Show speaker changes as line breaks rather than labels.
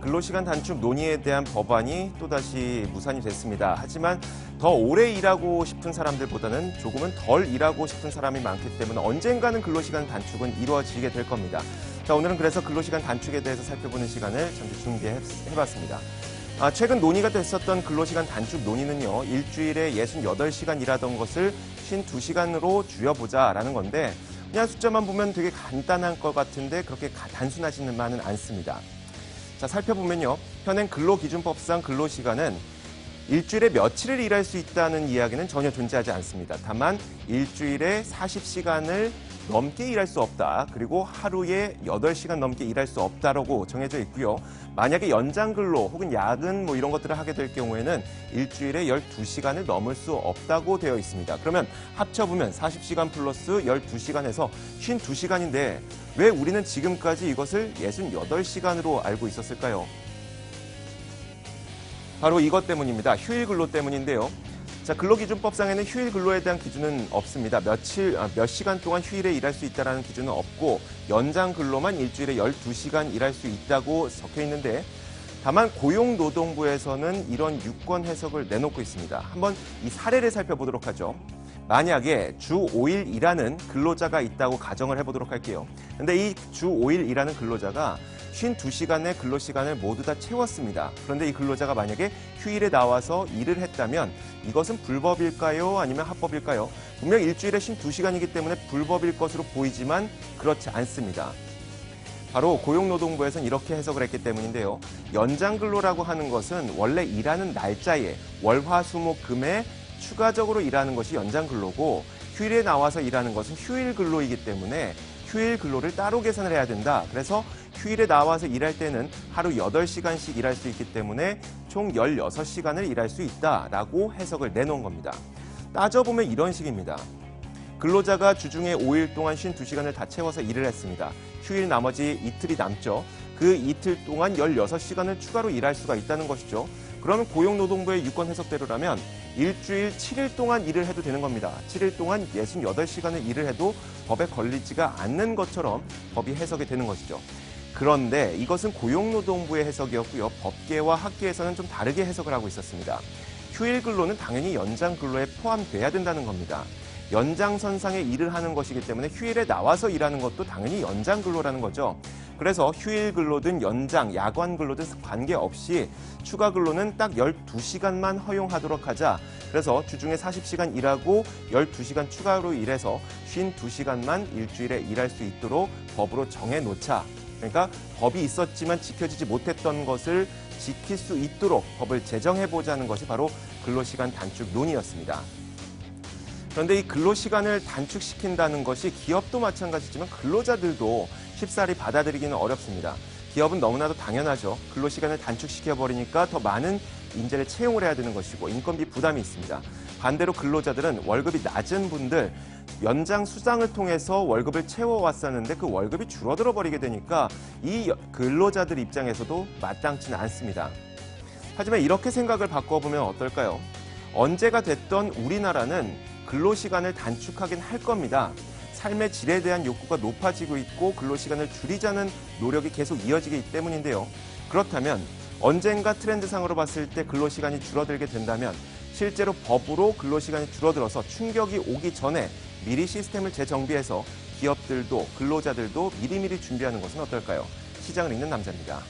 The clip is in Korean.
근로시간 단축 논의에 대한 법안이 또다시 무산이 됐습니다. 하지만 더 오래 일하고 싶은 사람들보다는 조금은 덜 일하고 싶은 사람이 많기 때문에 언젠가는 근로시간 단축은 이루어지게 될 겁니다. 자, 오늘은 그래서 근로시간 단축에 대해서 살펴보는 시간을 잠시 준비해봤습니다. 최근 논의가 됐었던 근로시간 단축 논의는요, 일주일에 68시간 일하던 것을 52시간으로 줄여보자라는 건데, 그냥 숫자만 보면 되게 간단한 것 같은데 그렇게 단순하지만은 않습니다. 자, 살펴보면요, 현행 근로기준법상 근로시간은 일주일에 며칠을 일할 수 있다는 이야기는 전혀 존재하지 않습니다. 다만 일주일에 40시간을 넘게 일할 수 없다. 그리고 하루에 8시간 넘게 일할 수 없다라고 정해져 있고요. 만약에 연장 근로 혹은 야근 이런 것들을 하게 될 경우에는 일주일에 12시간을 넘을 수 없다고 되어 있습니다. 그러면 합쳐보면 40시간 플러스 12시간 해서 52시간인데 왜 우리는 지금까지 이것을 68시간으로 알고 있었을까요? 바로 이것 때문입니다. 휴일 근로 때문인데요. 자, 근로기준법상에는 휴일 근로에 대한 기준은 없습니다. 몇 시간 동안 휴일에 일할 수 있다는 기준은 없고 연장 근로만 일주일에 12시간 일할 수 있다고 적혀 있는데, 다만 고용노동부에서는 이런 유권 해석을 내놓고 있습니다. 한번 이 사례를 살펴보도록 하죠. 만약에 주 5일 일하는 근로자가 있다고 가정을 해보도록 할게요. 근데 이 주 5일 일하는 근로자가 52시간의 근로시간을 모두 다 채웠습니다. 그런데 이 근로자가 만약에 휴일에 나와서 일을 했다면 이것은 불법일까요? 아니면 합법일까요? 분명 일주일에 52시간이기 때문에 불법일 것으로 보이지만 그렇지 않습니다. 바로 고용노동부에서는 이렇게 해석을 했기 때문인데요. 연장 근로라고 하는 것은 원래 일하는 날짜에 월화수목금에 추가적으로 일하는 것이 연장 근로고, 휴일에 나와서 일하는 것은 휴일 근로이기 때문에 휴일 근로를 따로 계산을 해야 된다. 그래서 휴일에 나와서 일할 때는 하루 8시간씩 일할 수 있기 때문에 총 16시간을 일할 수 있다라고 해석을 내놓은 겁니다. 따져보면 이런 식입니다. 근로자가 주중에 5일 동안 52시간을 다 채워서 일을 했습니다. 휴일 나머지 이틀이 남죠. 그 이틀 동안 16시간을 추가로 일할 수가 있다는 것이죠. 그러면 고용노동부의 유권 해석대로라면 일주일 7일 동안 일을 해도 되는 겁니다. 7일 동안 68시간을 일을 해도 법에 걸리지가 않는 것처럼 법이 해석이 되는 것이죠. 그런데 이것은 고용노동부의 해석이었고요. 법계와 학계에서는 좀 다르게 해석을 하고 있었습니다. 휴일 근로는 당연히 연장 근로에 포함돼야 된다는 겁니다. 연장선상에 일을 하는 것이기 때문에 휴일에 나와서 일하는 것도 당연히 연장 근로라는 거죠. 그래서 휴일 근로든 연장, 야간 근로든 관계없이 추가 근로는 딱 12시간만 허용하도록 하자. 그래서 주중에 40시간 일하고 12시간 추가로 일해서 52시간만 일주일에 일할 수 있도록 법으로 정해놓자. 그러니까 법이 있었지만 지켜지지 못했던 것을 지킬 수 있도록 법을 제정해보자는 것이 바로 근로시간 단축 논의였습니다. 그런데 이 근로시간을 단축시킨다는 것이 기업도 마찬가지지만 근로자들도 쉽사리 받아들이기는 어렵습니다. 기업은 너무나도 당연하죠. 근로시간을 단축시켜버리니까 더 많은 인재를 채용을 해야 되는 것이고 인건비 부담이 있습니다. 반대로 근로자들은 월급이 낮은 분들, 연장 수당을 통해서 월급을 채워왔었는데 그 월급이 줄어들어 버리게 되니까 이 근로자들 입장에서도 마땅치는 않습니다. 하지만 이렇게 생각을 바꿔보면 어떨까요? 언제가 됐던 우리나라는 근로시간을 단축하긴 할 겁니다. 삶의 질에 대한 욕구가 높아지고 있고 근로시간을 줄이자는 노력이 계속 이어지기 때문인데요. 그렇다면 언젠가 트렌드상으로 봤을 때 근로시간이 줄어들게 된다면 실제로 법으로 근로시간이 줄어들어서 충격이 오기 전에 미리 시스템을 재정비해서 기업들도 근로자들도 미리미리 준비하는 것은 어떨까요? 시장을 읽는 남자입니다.